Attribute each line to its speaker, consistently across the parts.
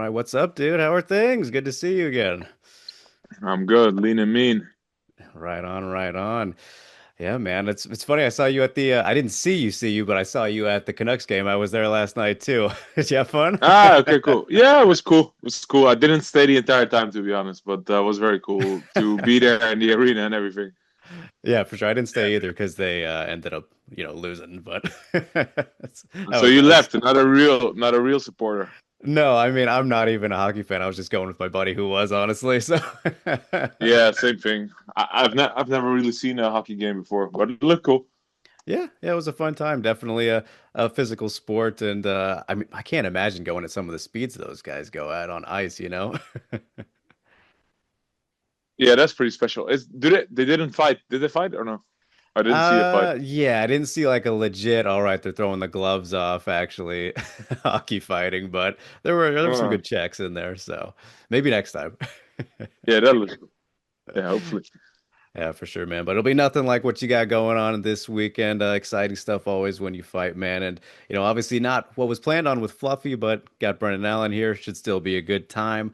Speaker 1: right, what's up, dude? How are things? Good to see you again.
Speaker 2: I'm good, lean and mean.
Speaker 1: Right on, right on. Yeah, man. It's funny. I saw you at the. I didn't see you, but I saw you at the Canucks game. I was there last night too. Did you have fun?
Speaker 2: Okay, cool. Yeah, it was cool. It was cool. I didn't stay the entire time, to be honest, but it was very cool to be there in the arena and everything.
Speaker 1: Yeah, for sure. I didn't
Speaker 2: Yeah.
Speaker 1: stay either because they ended up, losing. But that
Speaker 2: So
Speaker 1: was
Speaker 2: you
Speaker 1: that was.
Speaker 2: left, not a real supporter.
Speaker 1: No, I mean, I'm not even a hockey fan. I was just going with my buddy who was, honestly. So
Speaker 2: Yeah, same thing. I've never really seen a hockey game before, but it looked cool.
Speaker 1: yeah, it was a fun time. Definitely a physical sport, and I mean, I can't imagine going at some of the speeds those guys go at on ice.
Speaker 2: Yeah, that's pretty special. They didn't fight? Did they fight or no? I didn't see a fight.
Speaker 1: Yeah, I didn't see like a legit, all right, they're throwing the gloves off, actually, hockey fighting, but there were some
Speaker 2: Uh,
Speaker 1: good checks in there, so maybe next time.
Speaker 2: yeah, that looks cool. Yeah, hopefully.
Speaker 1: Yeah, for sure, man. But it'll be nothing like what you got going on this weekend. Exciting stuff always when you fight, man. And obviously not what was planned on with Fluffy, but got Brendan Allen here. Should still be a good time.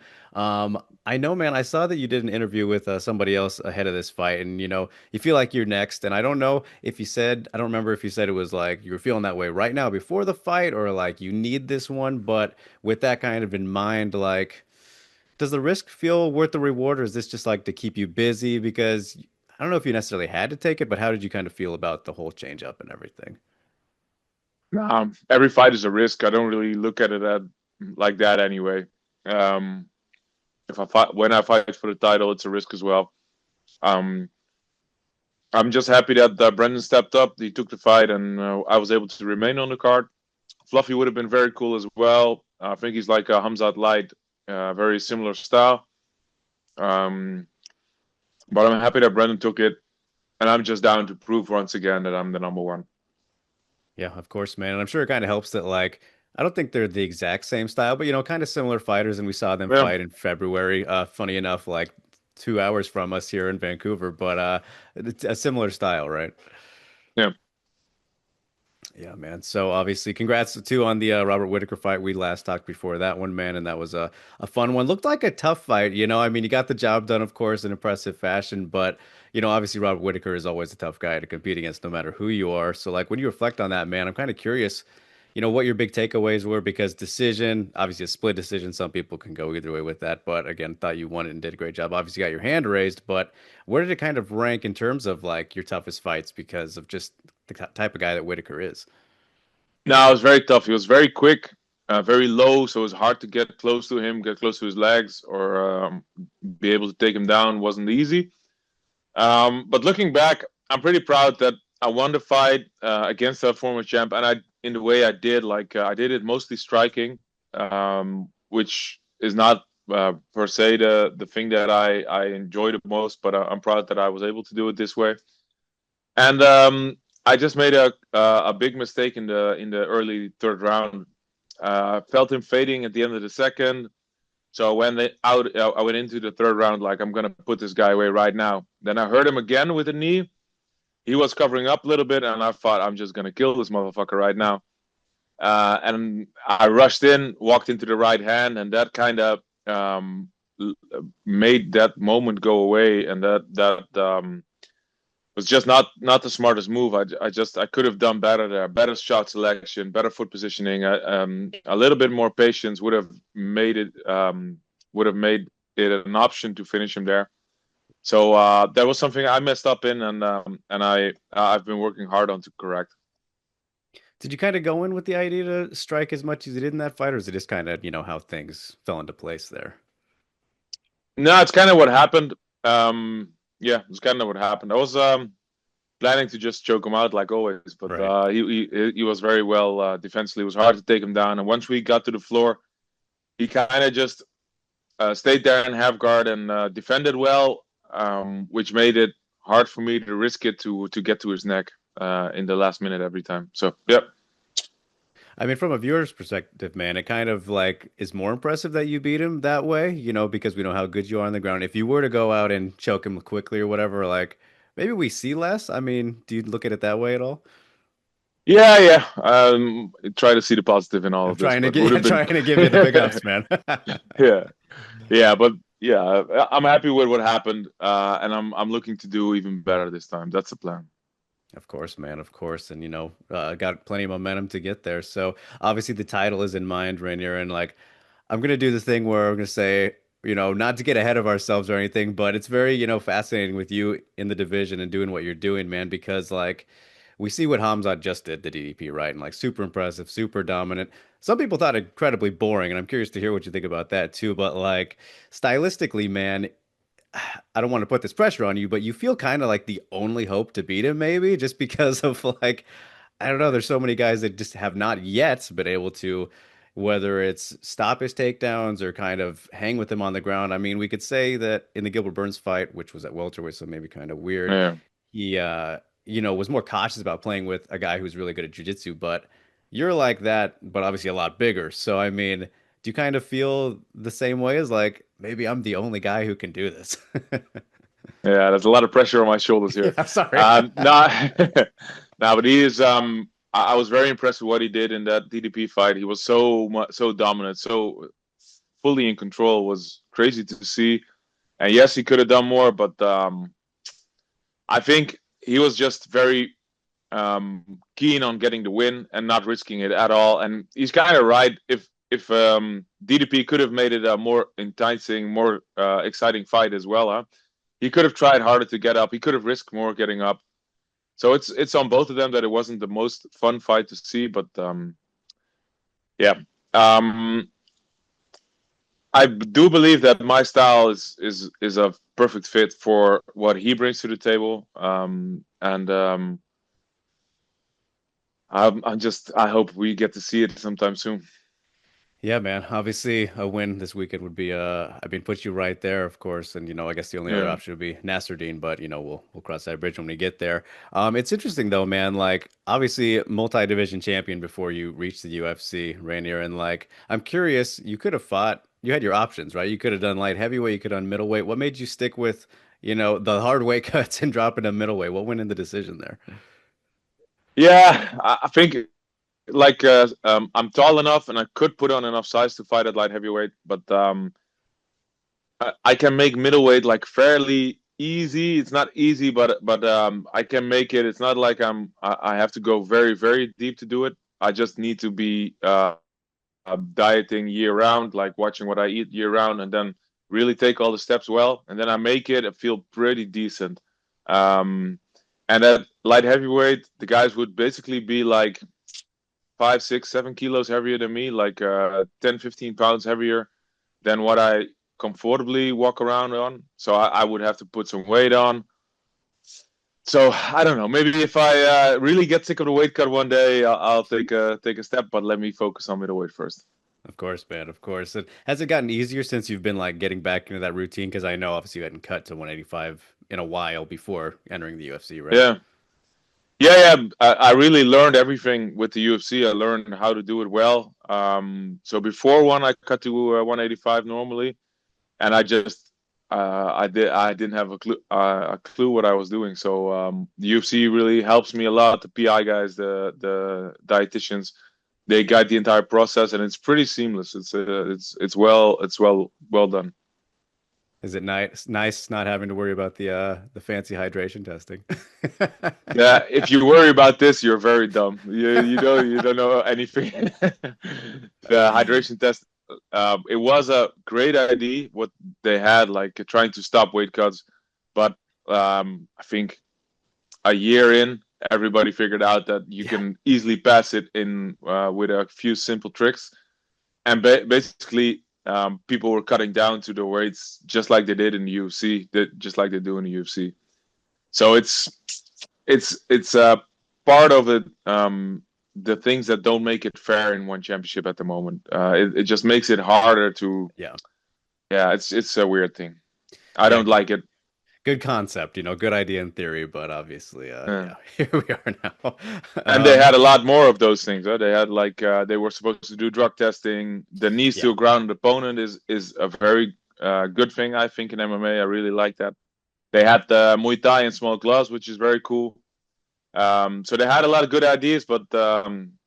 Speaker 1: I know, man. I saw that you did an interview with somebody else ahead of this fight, and you feel like you're next. And I don't know if you said, I don't remember if you said it was like you were feeling that way right now before the fight, or like you need this one. But with that kind of in mind, like. Does the risk feel worth the reward, or is this just like to keep you busy? Because I don't know if you necessarily had to take it, but how did you kind of feel about the whole change up and everything?
Speaker 2: Every fight is a risk. I don't really look at it like that anyway. Um, if I fight when I fight for the title, it's a risk as well. Um, I'm just happy that Brendan stepped up. He took the fight, and I was able to remain on the card. Fluffy would have been very cool as well. I think he's like a Khamzat Light, very similar style. Um, but I'm happy that Brendan took it, and I'm just down to prove once again that I'm the number one.
Speaker 1: Yeah, of course, man. And I'm sure it kind of helps that like I don't think they're the exact same style, but kind of similar fighters, and we saw them
Speaker 2: Yeah,
Speaker 1: fight in February. Funny enough, like 2 hours from us here in Vancouver, but it's a similar style, right?
Speaker 2: yeah.
Speaker 1: Yeah, man. So obviously, congrats too on the Robert Whittaker fight. We last talked before that one, man, and that was a fun one. Looked like a tough fight. I mean, he got the job done, of course, in impressive fashion, but obviously Robert Whittaker is always a tough guy to compete against, no matter who you are. So, like, when you reflect on that, man, I'm kind of curious, what your big takeaways were because decision, obviously a split decision. Some people can go either way with that, but again, thought you won it and did a great job. Obviously, got your hand raised, but where did it kind of rank in terms of like your toughest fights because of just the type of guy that Whittaker is?
Speaker 2: No, it was very tough. He was very quick, very low, so it was hard to get close to him, get close to his legs, or be able to take him down. Wasn't easy. But looking back, I'm pretty proud that I won the fight against a former champ, and in the way I did, like I did it mostly striking, which is not per se the thing that I enjoy the most, but I'm proud that I was able to do it this way. And I just made a big mistake in the early third round. Felt him fading at the end of the second. So when I went into the third round like I'm gonna put this guy away right now. Then I heard him again with a knee. He was covering up a little bit, and I thought I'm just gonna kill this motherfucker right now. And I rushed in, walked into the right hand, and that kind of made that moment go away. And that was just not the smartest move. I could have done better there. Better shot selection, better foot positioning. A little bit more patience would have made it an option to finish him there. So that was something I messed up in, and I've been working hard on to correct.
Speaker 1: Did you kind of go in with the idea to strike as much as you did in that fight, or is it just kind of, how things fell into place there?
Speaker 2: No, it's kind of what happened. Yeah, it's kind of what happened. I was planning to just choke him out like always, but
Speaker 1: Right.
Speaker 2: he was very well defensively. It was hard to take him down, and once we got to the floor, he kind of just stayed there in half guard and defended well, which made it hard for me to risk it to get to his neck in the last minute every time. So yeah,
Speaker 1: I mean, from a viewer's perspective, man, it kind of like is more impressive that you beat him that way, because we know how good you are on the ground. If you were to go out and choke him quickly or whatever, like maybe we see less. I mean, do you look at it that way at all?
Speaker 2: Yeah, yeah. Try to see the positive in all
Speaker 1: I'm
Speaker 2: of this,
Speaker 1: trying to
Speaker 2: but would have
Speaker 1: get
Speaker 2: been.
Speaker 1: trying to give you the big ups, man.
Speaker 2: Yeah, yeah, but yeah, I'm happy with what happened, and I'm looking to do even better this time. That's the plan.
Speaker 1: Of course, man, of course. And got plenty of momentum to get there. So obviously the title is in mind, Rainier, and like I'm gonna do the thing where I'm gonna say, not to get ahead of ourselves or anything, but it's very, fascinating with you in the division and doing what you're doing, man, because like we see what Khamzat just did, the DDP, right? And like super impressive, super dominant. Some people thought it incredibly boring, and I'm curious to hear what you think about that too. But like stylistically, man, I don't want to put this pressure on you, but you feel kind of like the only hope to beat him, maybe just because of like, I don't know, there's so many guys that just have not yet been able to, whether it's stop his takedowns or kind of hang with him on the ground. I mean, we could say that in the Gilbert Burns fight, which was at welterweight, so maybe kind of weird,
Speaker 2: Yeah.
Speaker 1: he was more cautious about playing with a guy who's really good at jiu-jitsu, but you're like that, but obviously a lot bigger. So I mean, do you kind of feel the same way as like maybe I'm the only guy who can do this?
Speaker 2: Yeah, there's a lot of pressure on my shoulders
Speaker 1: Yeah,
Speaker 2: here.
Speaker 1: I'm sorry.
Speaker 2: No, no, but he is. I was very impressed with what he did in that DDP fight. He was so dominant, so fully in control. It was crazy to see. And yes, he could have done more, but I think he was just very keen on getting the win and not risking it at all. And he's kind of right. If DDP could have made it a more enticing, more exciting fight as well, huh? He could have tried harder to get up. He could have risked more getting up. So it's on both of them that it wasn't the most fun fight to see, but yeah. Um, I do believe that my style is a perfect fit for what he brings to the table, and I hope we get to see it sometime soon.
Speaker 1: Yeah, man. Obviously, a win this weekend would be I mean, put you right there, of course. And I guess the only other
Speaker 2: Yeah,
Speaker 1: option would be Nasruddin, but we'll cross that bridge when we get there. It's interesting though, man. Like, obviously, multi-division champion before you reach the UFC, Reinier, and like, I'm curious. You could have fought. You had your options, right? You could have done light heavyweight. You could have done middleweight. What made you stick with, the hard weight cuts and drop into middleweight? What went in the decision there?
Speaker 2: yeah. I think like I'm tall enough and I could put on enough size to fight at light heavyweight, but I can make middleweight like fairly easy. It's not easy, but I can make it. It's not like I have to go very deep to do it. I just need to be dieting year round, like watching what I eat year round, and then really take all the steps well, and then I make it. I feel pretty decent. Um, and at light heavyweight, the guys would basically be like 5, 6, 7 kilos heavier than me, like 10, 15 pounds heavier than what I comfortably walk around on. So I would have to put some weight on. So I don't know. Maybe if I really get sick of the weight cut one day, I'll take a step. But let me focus on middleweight first.
Speaker 1: Of course, man. Of course. And has it gotten easier since you've been like getting back into that routine? Because I know obviously you hadn't cut to 185 in a while before entering the UFC, right?
Speaker 2: Yeah, yeah. I really learned everything with the UFC. I learned how to do it well. So before one, I cut to 185 normally, and I didn't have a clue what I was doing. So the UFC really helps me a lot. The PI guys, the dietitians, they guide the entire process, and it's pretty seamless. It's well done.
Speaker 1: Is it nice not having to worry about the fancy hydration testing?
Speaker 2: Yeah, if you worry about this, you're very dumb. You don't know anything. The hydration test, it was a great idea what they had, like trying to stop weight cuts, but I think a year in, everybody figured out that you
Speaker 1: Yeah.
Speaker 2: can easily pass it in with a few simple tricks, and basically. People were cutting down to the weights just like they did in the UFC, just like they do in the UFC. So it's part of it. The things that don't make it fair in one championship at the moment. It just makes it harder to.
Speaker 1: Yeah.
Speaker 2: Yeah, it's a weird thing. I
Speaker 1: Yeah.
Speaker 2: don't like it.
Speaker 1: Good concept, good idea in theory, but obviously,
Speaker 2: Uh,
Speaker 1: yeah, here we are now.
Speaker 2: and they had a lot more of those things. Huh? They had like they were supposed to do drug testing. The knees to
Speaker 1: Yeah.
Speaker 2: a grounded opponent is a very good thing, I think, in MMA. I really like that. They had the Muay Thai in small gloves, which is very cool. So they had a lot of good ideas, but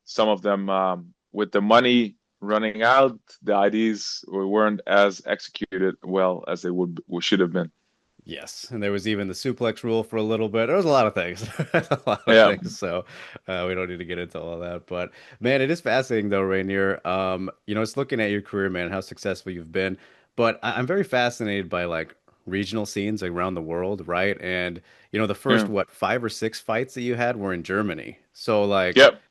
Speaker 2: some of them, with the money running out, the ideas weren't as executed well as they should have been.
Speaker 1: Yes, and there was even the suplex rule for a little bit. There was a lot of things, a lot of
Speaker 2: Yeah,
Speaker 1: things. So we don't need to get into all of that. But man, it is fascinating though, Rainier. It's looking at your career, man, how successful you've been. But I'm very fascinated by like regional scenes around the world, right? And the first
Speaker 2: yeah,
Speaker 1: what 5 or 6 fights that you had were in Germany. So like
Speaker 2: yep.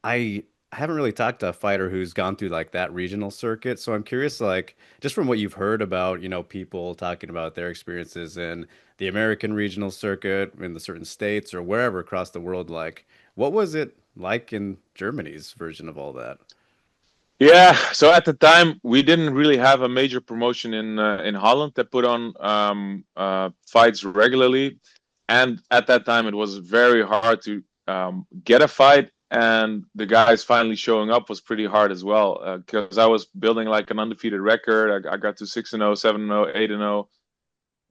Speaker 1: I haven't really talked to a fighter who's gone through like that regional circuit, so I'm curious, like, just from what you've heard about, people talking about their experiences in the American regional circuit in the certain states or wherever across the world, like, what was it like in Germany's version of all that?
Speaker 2: Yeah, so at the time we didn't really have a major promotion in Holland that put on fights regularly, and at that time it was very hard to get a fight, and the guys finally showing up was pretty hard as well, because I was building like an undefeated record. I got to 6-0, 7-0, 8-0.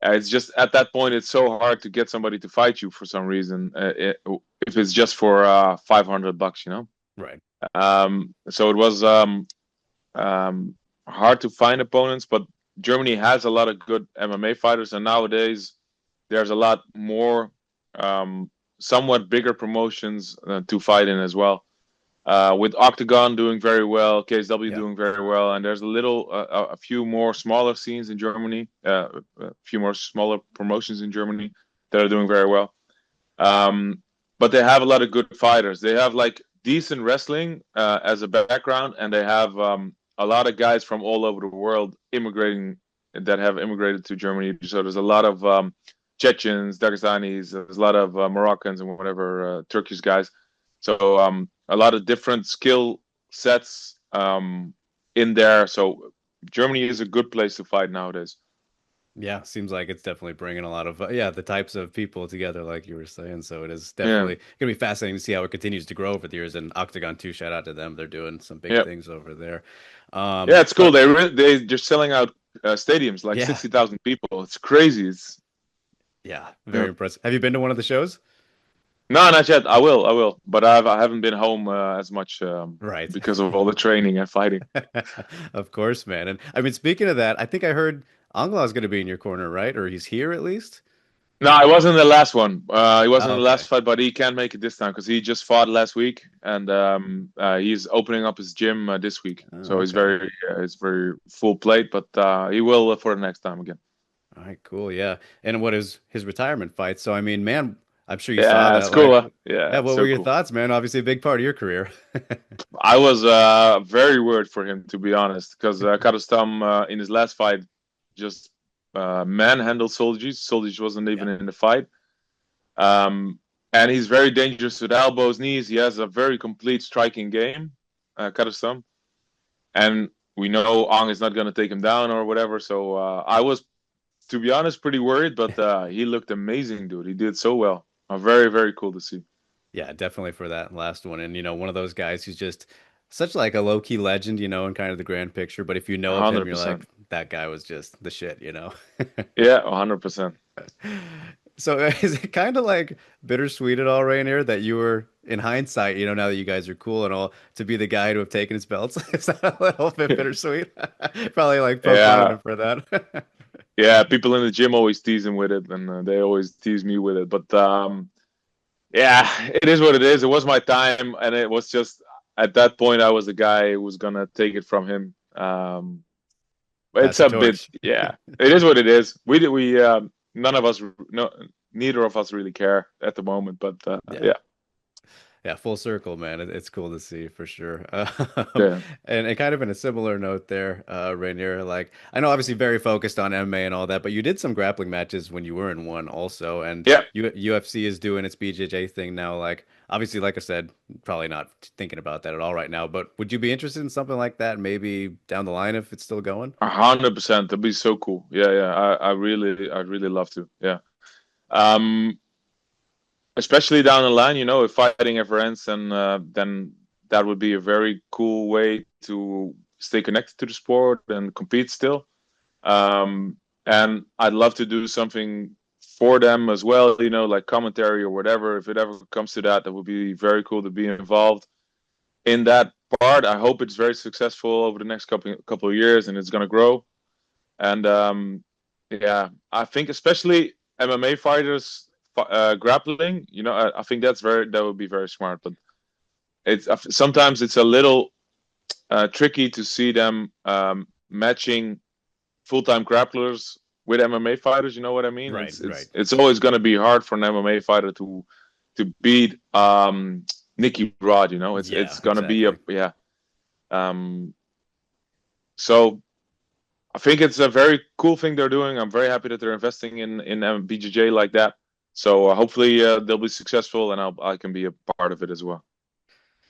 Speaker 2: It's just at that point it's so hard to get somebody to fight you for some reason, if it's just for $500, you know.
Speaker 1: Right.
Speaker 2: So it was um, hard to find opponents, but Germany has a lot of good MMA fighters, and nowadays there's a lot more somewhat bigger promotions to fight in as well. With Octagon doing very well, KSW
Speaker 1: Yeah.
Speaker 2: doing very well, and there's a few more smaller scenes in Germany, a few more smaller promotions in Germany that are doing very well. Um, but they have a lot of good fighters. They have like decent wrestling as a background, and they have a lot of guys from all over the world immigrating that have immigrated to Germany. So there's a lot of Chechens, Dagestanis, there's a lot of Moroccans and whatever Turkish guys. So a lot of different skill sets in there. So Germany is a good place to fight nowadays.
Speaker 1: Yeah, seems like it's definitely bringing a lot of the types of people together, like you were saying. So it is
Speaker 2: Yeah,
Speaker 1: definitely gonna be fascinating to see how it continues to grow over the years. And Octagon too, shout out to them; they're doing some big
Speaker 2: yeah,
Speaker 1: things over there.
Speaker 2: yeah. It's cool.
Speaker 1: But
Speaker 2: They're just selling out stadiums like
Speaker 1: yeah,
Speaker 2: 60,000 people. It's crazy. It's
Speaker 1: yeah,
Speaker 2: yeah.
Speaker 1: very impressive. Have you been to one of the shows?
Speaker 2: No, not yet. I will. I will. But I haven't been home as much
Speaker 1: Right.
Speaker 2: because of all the training and fighting.
Speaker 1: Of course, man. And I mean, speaking of that, I think I heard Angla is going to be in your corner, right? Or he's here at least.
Speaker 2: No, I wasn't the last one. He wasn't
Speaker 1: Oh,
Speaker 2: the
Speaker 1: okay.
Speaker 2: last fight, but he can't make it this time because he just fought last week, and he's opening up his gym this week.
Speaker 1: Oh,
Speaker 2: So
Speaker 1: okay.
Speaker 2: he's very full plate, but he will for the next time again.
Speaker 1: All right, cool. Yeah. And what is his retirement fight? So, I mean, man, I'm sure you saw
Speaker 2: Yeah, it's
Speaker 1: that.
Speaker 2: cool.
Speaker 1: Like,
Speaker 2: Huh? Yeah,
Speaker 1: yeah,
Speaker 2: it's
Speaker 1: what were
Speaker 2: so
Speaker 1: your
Speaker 2: cool.
Speaker 1: thoughts, man? Obviously, a big part of your career.
Speaker 2: I was very worried for him, to be honest, because Karstam in his last fight just manhandled Soldic. Soldic wasn't
Speaker 1: Yeah.
Speaker 2: even in the fight. Um, and he's very dangerous with elbows, knees. He has a very complete striking game, Karstam. And we know Ong is not going to take him down or whatever. So I was, to be honest, pretty worried, but he looked amazing, dude. He did so well. Very, very cool to see.
Speaker 1: Yeah, definitely for that last one. And, one of those guys who's just such like a low-key legend, in kind of the grand picture. But if you know of him, you're like,
Speaker 2: 100%.
Speaker 1: that guy was just the shit.
Speaker 2: Yeah, 100%.
Speaker 1: So is it kind of like bittersweet at all, Rainier, that you were in hindsight, now that you guys are cool and all, to be the guy to have taken his belts? Is that a little bit bittersweet? Probably like poke fun at
Speaker 2: Yeah,
Speaker 1: him for that.
Speaker 2: yeah. People in the gym always tease him with it, and they always tease me with it. But yeah, it is what it is. It was my time, and it was just at that point I was the guy who was gonna take it from him.
Speaker 1: Pass
Speaker 2: It's
Speaker 1: the
Speaker 2: a bit,
Speaker 1: torch.
Speaker 2: yeah. It is what it is. We none of us, no, neither of us really care at the moment. But
Speaker 1: Yeah.
Speaker 2: yeah,
Speaker 1: Yeah, full circle, man. It's cool to see for sure.
Speaker 2: yeah,
Speaker 1: And kind of in a similar note there, Rainier, like I know obviously very focused on MMA and all that, but you did some grappling matches when you were in one also, and
Speaker 2: yeah.
Speaker 1: UFC is doing its BJJ thing now. Like obviously, like I said, probably not thinking about that at all right now, but would you be interested in something like that maybe down the line if it's still going?
Speaker 2: 100%. That'd be so cool. Yeah, yeah. I'd really love to. Yeah. Um, Especially down the line, if fighting ever ends, and then that would be a very cool way to stay connected to the sport and compete still. And I'd love to do something for them as well, like commentary or whatever. If it ever comes to that, that would be very cool to be involved in that part. I hope it's very successful over the next couple of years, and it's gonna grow. And yeah, I think especially MMA fighters grappling. I think that would be very smart. But it's sometimes it's a little tricky to see them matching full-time grapplers with MMA fighters. You know what I mean?
Speaker 1: Right,
Speaker 2: It's
Speaker 1: right.
Speaker 2: it's it's always going to be hard for an MMA fighter to beat Nicky Rod. It's
Speaker 1: Yeah,
Speaker 2: going to be a
Speaker 1: exactly.
Speaker 2: yeah. Um, so I think it's a very cool thing they're doing. I'm very happy that they're investing in BJJ like that. So hopefully they'll be successful, and I can be a part of it as well.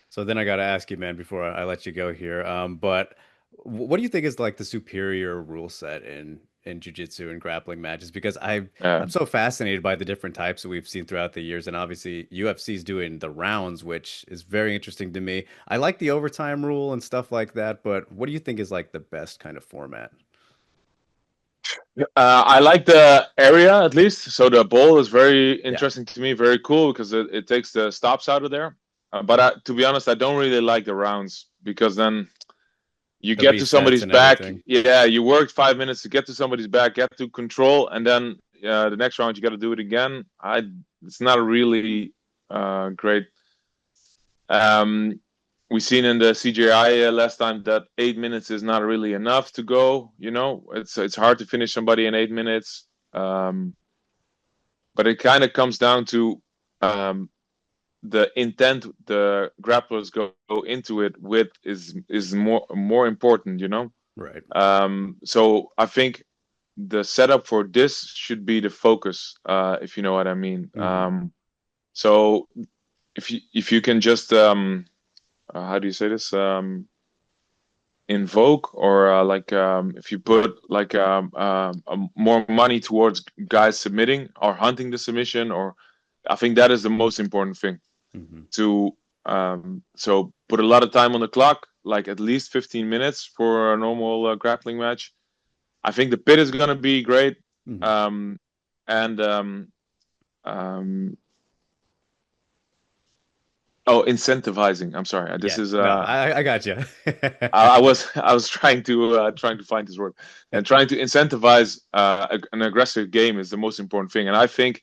Speaker 1: So then I got to ask you, man, before I let you go here. But what do you think is like the superior rule set in jiu-jitsu and grappling matches? Because I'm so fascinated by the different types that we've seen throughout the years, and obviously UFC is doing the rounds, which is very interesting to me. I like the overtime rule and stuff like that, but what do you think is like the best kind of format?
Speaker 2: I like the area at least. So the bowl is very
Speaker 1: Yeah,
Speaker 2: interesting to me, very cool because it takes the stops out of there. But to be honest, I don't really like the rounds because then you
Speaker 1: the
Speaker 2: get to
Speaker 1: resets
Speaker 2: somebody's
Speaker 1: and
Speaker 2: back.
Speaker 1: everything.
Speaker 2: Yeah, you worked 5 minutes to get to somebody's back, get to control, and then the next round you got to do it again. It's not really great. Um, we seen in the CJI last time that 8 minutes is not really enough to go. It's hard to finish somebody in 8 minutes. But it kind of comes down to um, the intent the grapplers go into it with is more important.
Speaker 1: Right.
Speaker 2: So I think the setup for this should be the focus, if you know what I mean.
Speaker 1: Hmm.
Speaker 2: So if you can just how do you say this? Invoke or like if you
Speaker 1: Right.
Speaker 2: put like more money towards guys submitting or hunting the submission, or I think that is the most important thing
Speaker 1: Hmm.
Speaker 2: to so put a lot of time on the clock, like at least 15 minutes for a normal grappling match. I think the pit is going to be great.
Speaker 1: Hmm.
Speaker 2: um, and um, oh, incentivizing, I'm sorry, this
Speaker 1: Yeah.
Speaker 2: is
Speaker 1: No, I got you.
Speaker 2: I was trying to find this word, and trying to incentivize an aggressive game is the most important thing. And I think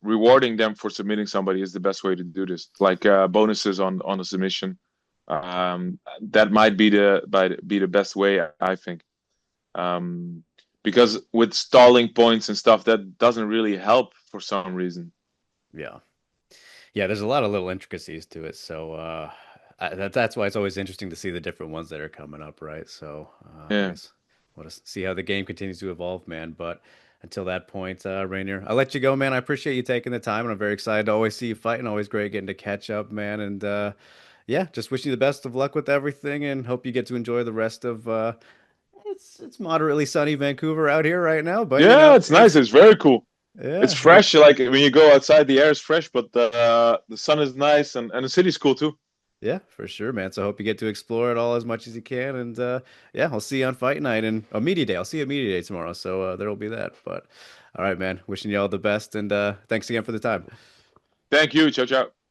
Speaker 2: rewarding them for submitting somebody is the best way to do this. Like bonuses on a submission. That might be the best way, I think. Um, because with stalling points and stuff, that doesn't really help for some reason.
Speaker 1: Yeah. Yeah, there's a lot of little intricacies to it. So that's why it's always interesting to see the different ones that are coming up, right? So I
Speaker 2: Yeah.
Speaker 1: guess we'll just see how the game continues to evolve, man. But until that point, Rainier, I'll let you go, man. I appreciate you taking the time, and I'm very excited to always see you fight, and always great getting to catch up, man. And yeah, just wish you the best of luck with everything, and hope you get to enjoy the rest of it's moderately sunny Vancouver out here right now, but
Speaker 2: Yeah, it's nice. It's very cool. It's
Speaker 1: yeah,
Speaker 2: fresh. Like when you go outside, the air is fresh, but the sun is nice, and the city's cool too.
Speaker 1: yeah, for sure, man. So I hope you get to explore it all as much as you can. And yeah, I'll see you on fight night and a media day. I'll see you at media day tomorrow. So there'll be that. But all right, man. Wishing you all the best and thanks again for the time.
Speaker 2: Thank you. Ciao, ciao.